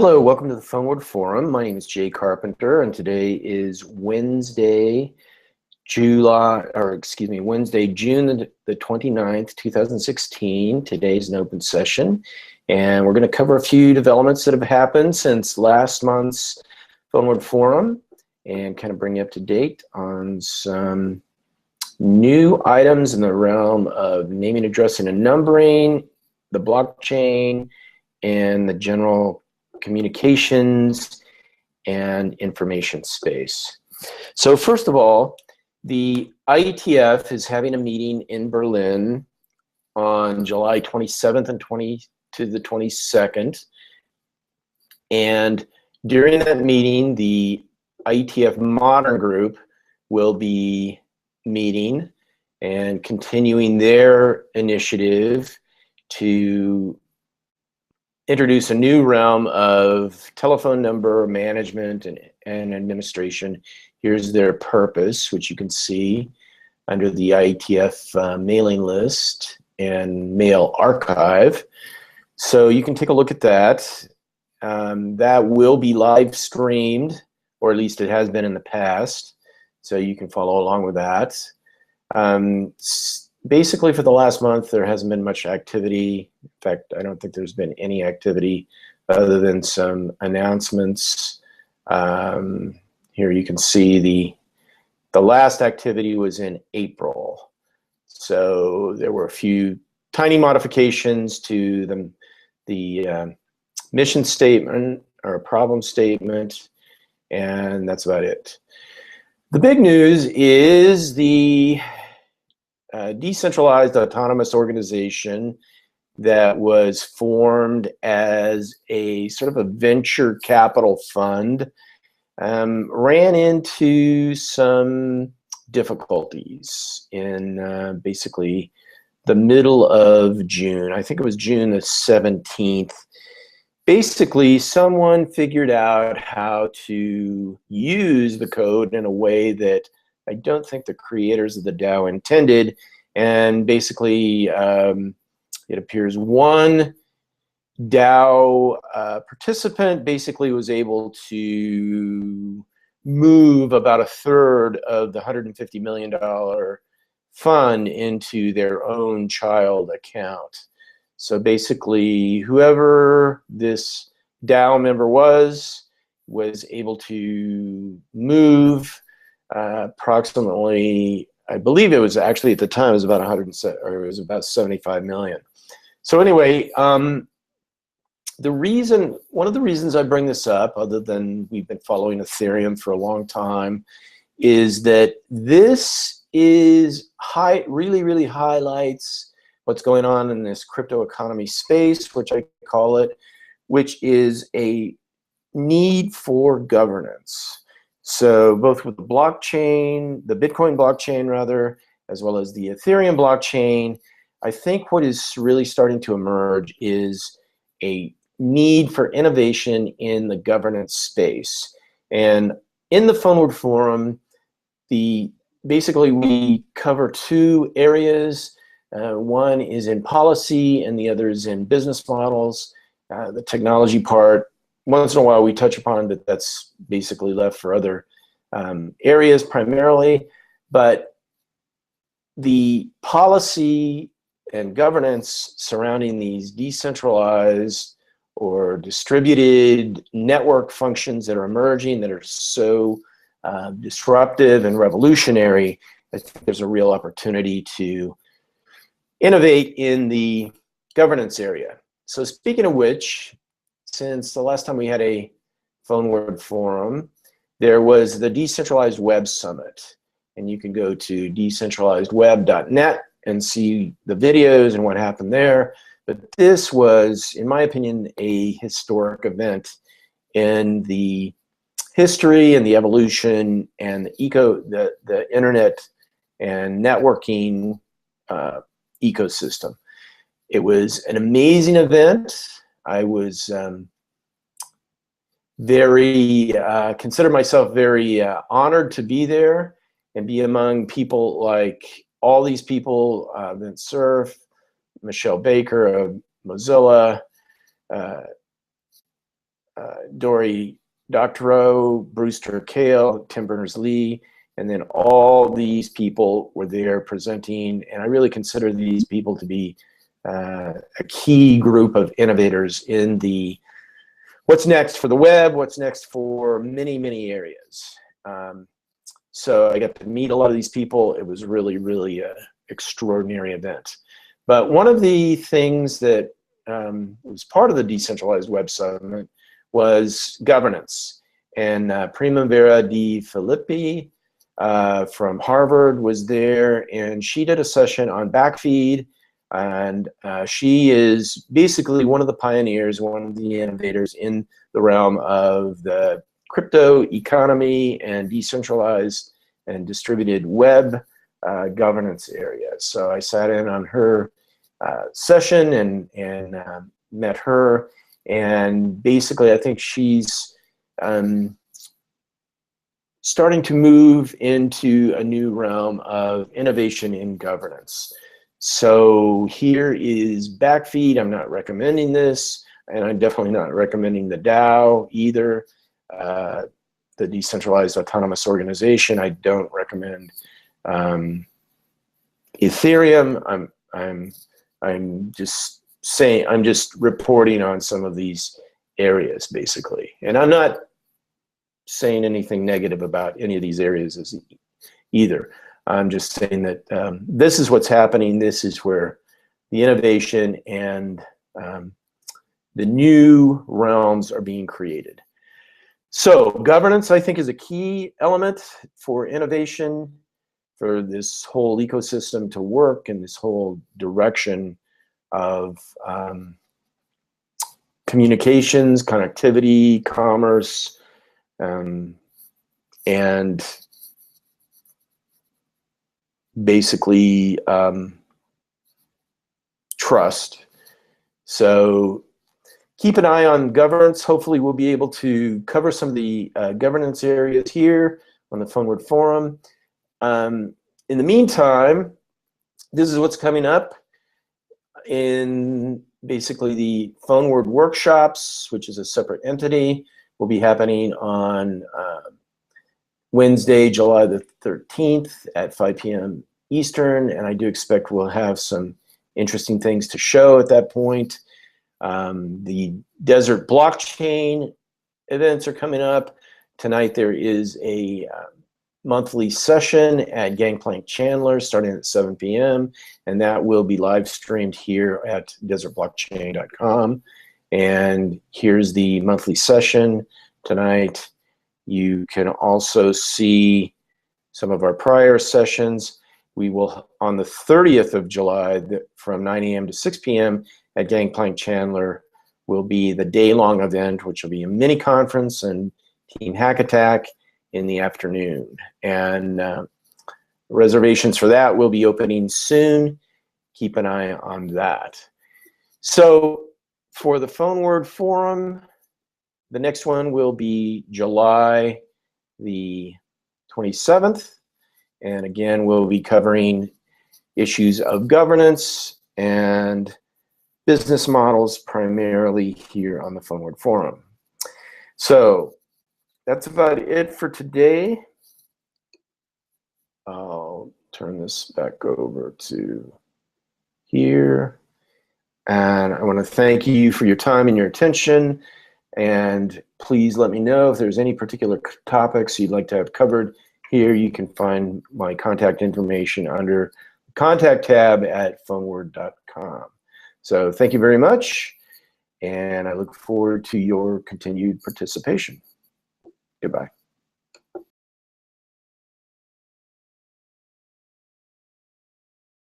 Hello, welcome to the PhoneWord Forum. My name is Jay Carpenter, and today is Wednesday, June the 29th, 2016. Today's an open session, and we're going to cover a few developments that have happened since last month's PhoneWord Forum and kind of bring you up to date on some new items in the realm of naming, addressing, and numbering, the blockchain, and the general communications and information space. So first of all, the IETF is having a meeting in Berlin on July 27th and to the 22nd. And during that meeting, the IETF Modern Group will be meeting and continuing their initiative to introduce a new realm of telephone number management and administration. Here's their purpose, which you can see under the IETF mailing list and mail archive. So you can take a look at that. That will be live streamed, or at least it has been in the past, so you can follow along with that. Basically, for the last month, there hasn't been much activity. In fact, I don't think there's been any activity other than some announcements. Here you can see the last activity was in April. So there were a few tiny modifications to the mission statement or problem statement, and that's about it. The big news is the decentralized autonomous organization that was formed as a sort of a venture capital fund ran into some difficulties in basically the middle of June. I think it was June the 17th. Basically, someone figured out how to use the code in a way that I don't think the creators of the DAO intended, and basically it appears one DAO participant basically was able to move about a third of the $150 million fund into their own child account. So basically, whoever this DAO member was able to move approximately, I believe it was actually at the time, it was about 75 million. So anyway, one of the reasons I bring this up, other than we've been following Ethereum for a long time, is that this is really highlights what's going on in this crypto economy space, which I call it, which is a need for governance. So both with the blockchain, the Bitcoin blockchain rather, as well as the Ethereum blockchain, I think what is really starting to emerge is a need for innovation in the governance space. And in the PhoneWord Forum, basically we cover two areas. One is in policy and the other is in business models. The technology part, once in a while we touch upon, but that's basically left for other areas primarily. But the policy and governance surrounding these decentralized or distributed network functions that are emerging, that are so disruptive and revolutionary, I think there's a real opportunity to innovate in the governance area. So speaking of which, since the last time we had a PhoneWord Forum, there was the Decentralized Web Summit. And you can go to decentralizedweb.net and see the videos and what happened there. But this was, in my opinion, a historic event in the history and the evolution and the internet and networking ecosystem. It was an amazing event. I was consider myself very honored to be there and be among people like all these people, Vince Cerf, Michelle Baker of Mozilla, Dory Doctorow, Brewster Kale, Tim Berners-Lee, and then all these people were there presenting, and I really consider these people to be a key group of innovators in the what's next for the web, what's next for many, many areas. So I got to meet a lot of these people. It was really, really an extraordinary event. But one of the things that was part of the Decentralized Web Summit was governance. And Primavera Di Filippi from Harvard was there, and she did a session on backfeed. And she is basically one of the pioneers, one of the innovators in the realm of the crypto economy and decentralized and distributed web governance area. So I sat in on her session and met her. And basically, I think she's starting to move into a new realm of innovation in governance. So here is backfeed. I'm not recommending this, and I'm definitely not recommending the DAO either. The Decentralized Autonomous Organization, I don't recommend. Ethereum, I'm just saying, I'm just reporting on some of these areas basically, and I'm not saying anything negative about any of these areas either. I'm just saying that this is what's happening. This is where the innovation and the new realms are being created. So governance, I think, is a key element for innovation, for this whole ecosystem to work in this whole direction of communications, connectivity, commerce, and basically trust. So keep an eye on governance. Hopefully we'll be able to cover some of the governance areas here on the PhoneWord Forum. In the meantime, this is what's coming up in basically the PhoneWord workshops, which is a separate entity, will be happening on Wednesday, July the 13th at 5 p.m. Eastern, and I do expect we'll have some interesting things to show at that point. The Desert Blockchain events are coming up. Tonight there is a monthly session at Gangplank Chandler starting at 7 p.m. and that will be live streamed here at desertblockchain.com. And here's the monthly session tonight. You can also see some of our prior sessions. We will, on the 30th of July, from 9 a.m. to 6 p.m. at Gangplank Chandler, will be the day-long event, which will be a mini conference and Team Hack Attack in the afternoon. And reservations for that will be opening soon. Keep an eye on that. So for the PhoneWord Forum, the next one will be July the 27th. And again, we'll be covering issues of governance and business models primarily here on the PhoneWord Forum. So that's about it for today. I'll turn this back over to here. And I want to thank you for your time and your attention. And please let me know if there's any particular topics you'd like to have covered here. You can find my contact information under the contact tab at phoneword.com. So thank you very much, and I look forward to your continued participation. Goodbye.